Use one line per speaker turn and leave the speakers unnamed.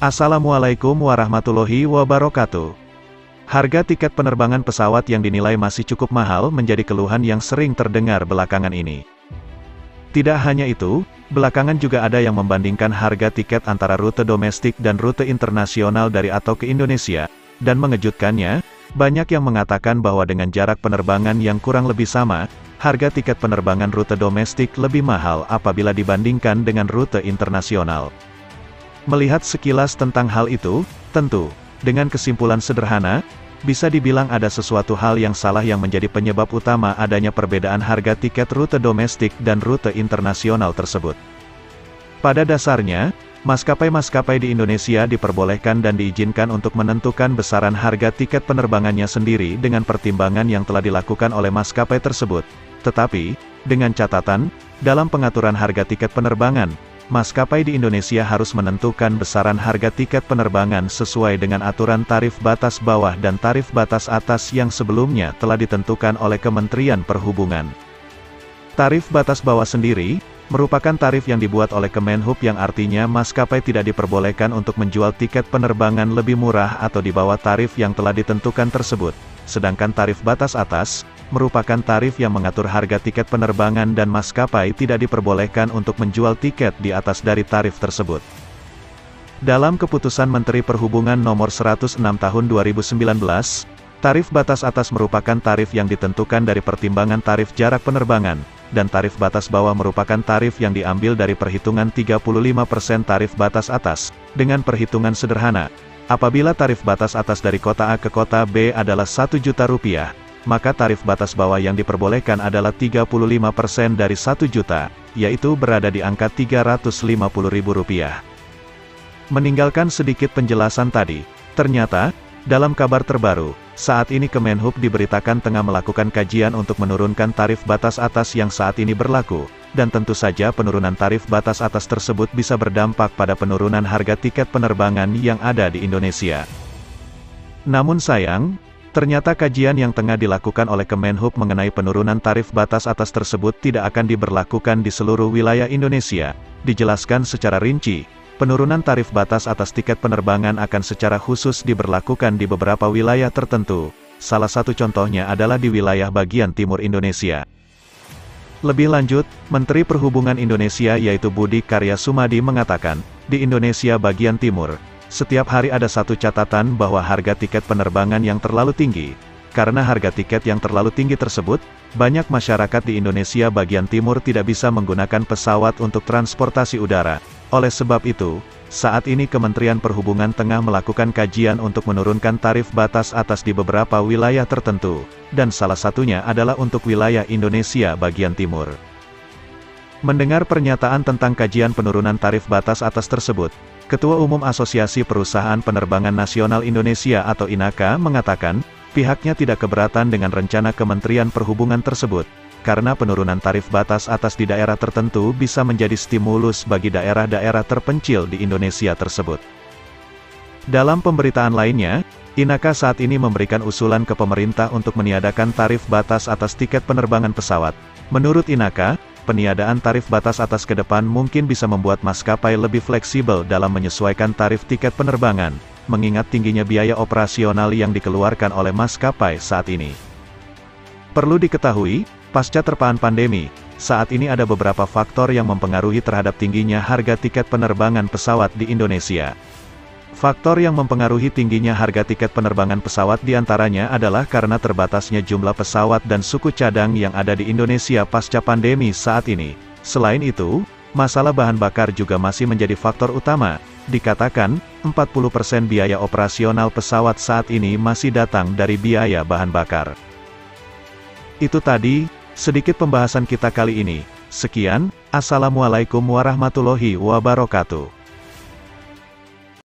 Assalamualaikum warahmatullahi wabarakatuh. Harga tiket penerbangan pesawat yang dinilai masih cukup mahal menjadi keluhan yang sering terdengar belakangan ini. Tidak hanya itu, belakangan juga ada yang membandingkan harga tiket antara rute domestik dan rute internasional dari atau ke Indonesia, dan mengejutkannya, banyak yang mengatakan bahwa dengan jarak penerbangan yang kurang lebih sama, harga tiket penerbangan rute domestik lebih mahal apabila dibandingkan dengan rute internasional. Melihat sekilas tentang hal itu, tentu, dengan kesimpulan sederhana, bisa dibilang ada sesuatu hal yang salah yang menjadi penyebab utama adanya perbedaan harga tiket rute domestik dan rute internasional tersebut. Pada dasarnya, maskapai-maskapai di Indonesia diperbolehkan dan diizinkan untuk menentukan besaran harga tiket penerbangannya sendiri dengan pertimbangan yang telah dilakukan oleh maskapai tersebut. Tetapi, dengan catatan, dalam pengaturan harga tiket penerbangan, maskapai di Indonesia harus menentukan besaran harga tiket penerbangan sesuai dengan aturan tarif batas bawah dan tarif batas atas yang sebelumnya telah ditentukan oleh Kementerian Perhubungan. Tarif batas bawah sendiri merupakan tarif yang dibuat oleh Kemenhub yang artinya maskapai tidak diperbolehkan untuk menjual tiket penerbangan lebih murah atau di bawah tarif yang telah ditentukan tersebut. Sedangkan tarif batas atas merupakan tarif yang mengatur harga tiket penerbangan dan maskapai tidak diperbolehkan untuk menjual tiket di atas dari tarif tersebut. Dalam Keputusan Menteri Perhubungan Nomor 106 Tahun 2019, tarif batas atas merupakan tarif yang ditentukan dari pertimbangan tarif jarak penerbangan, dan tarif batas bawah merupakan tarif yang diambil dari perhitungan 35% tarif batas atas, dengan perhitungan sederhana. Apabila tarif batas atas dari kota A ke kota B adalah Rp1 juta, maka tarif batas bawah yang diperbolehkan adalah 35% dari 1 juta, yaitu berada di angka Rp350.000. Meninggalkan sedikit penjelasan tadi, ternyata, dalam kabar terbaru, saat ini Kemenhub diberitakan tengah melakukan kajian untuk menurunkan tarif batas atas yang saat ini berlaku, dan tentu saja penurunan tarif batas atas tersebut bisa berdampak pada penurunan harga tiket penerbangan yang ada di Indonesia. Namun sayang, ternyata kajian yang tengah dilakukan oleh Kemenhub mengenai penurunan tarif batas atas tersebut tidak akan diberlakukan di seluruh wilayah Indonesia. Dijelaskan secara rinci, penurunan tarif batas atas tiket penerbangan akan secara khusus diberlakukan di beberapa wilayah tertentu. Salah satu contohnya adalah di wilayah bagian timur Indonesia. Lebih lanjut, Menteri Perhubungan Indonesia yaitu Budi Karya Sumadi mengatakan, di Indonesia bagian timur, setiap hari ada satu catatan bahwa harga tiket penerbangan yang terlalu tinggi. Karena harga tiket yang terlalu tinggi tersebut, banyak masyarakat di Indonesia bagian timur tidak bisa menggunakan pesawat untuk transportasi udara. Oleh sebab itu, saat ini Kementerian Perhubungan tengah melakukan kajian untuk menurunkan tarif batas atas di beberapa wilayah tertentu, dan salah satunya adalah untuk wilayah Indonesia bagian timur. Mendengar pernyataan tentang kajian penurunan tarif batas atas tersebut, Ketua Umum Asosiasi Perusahaan Penerbangan Nasional Indonesia atau INAKA mengatakan, pihaknya tidak keberatan dengan rencana Kementerian Perhubungan tersebut, karena penurunan tarif batas atas di daerah tertentu bisa menjadi stimulus bagi daerah-daerah terpencil di Indonesia tersebut. Dalam pemberitaan lainnya, INAKA saat ini memberikan usulan ke pemerintah untuk meniadakan tarif batas atas tiket penerbangan pesawat. Menurut INAKA, peniadaan tarif batas atas ke depan mungkin bisa membuat maskapai lebih fleksibel dalam menyesuaikan tarif tiket penerbangan, mengingat tingginya biaya operasional yang dikeluarkan oleh maskapai saat ini. Perlu diketahui, pasca terpaan pandemi, saat ini ada beberapa faktor yang mempengaruhi terhadap tingginya harga tiket penerbangan pesawat di Indonesia. Faktor yang mempengaruhi tingginya harga tiket penerbangan pesawat diantaranya adalah karena terbatasnya jumlah pesawat dan suku cadang yang ada di Indonesia pasca pandemi saat ini. Selain itu, masalah bahan bakar juga masih menjadi faktor utama. Dikatakan, 40% biaya operasional pesawat saat ini masih datang dari biaya bahan bakar. Itu tadi sedikit pembahasan kita kali ini. Sekian, Assalamualaikum warahmatullahi wabarakatuh.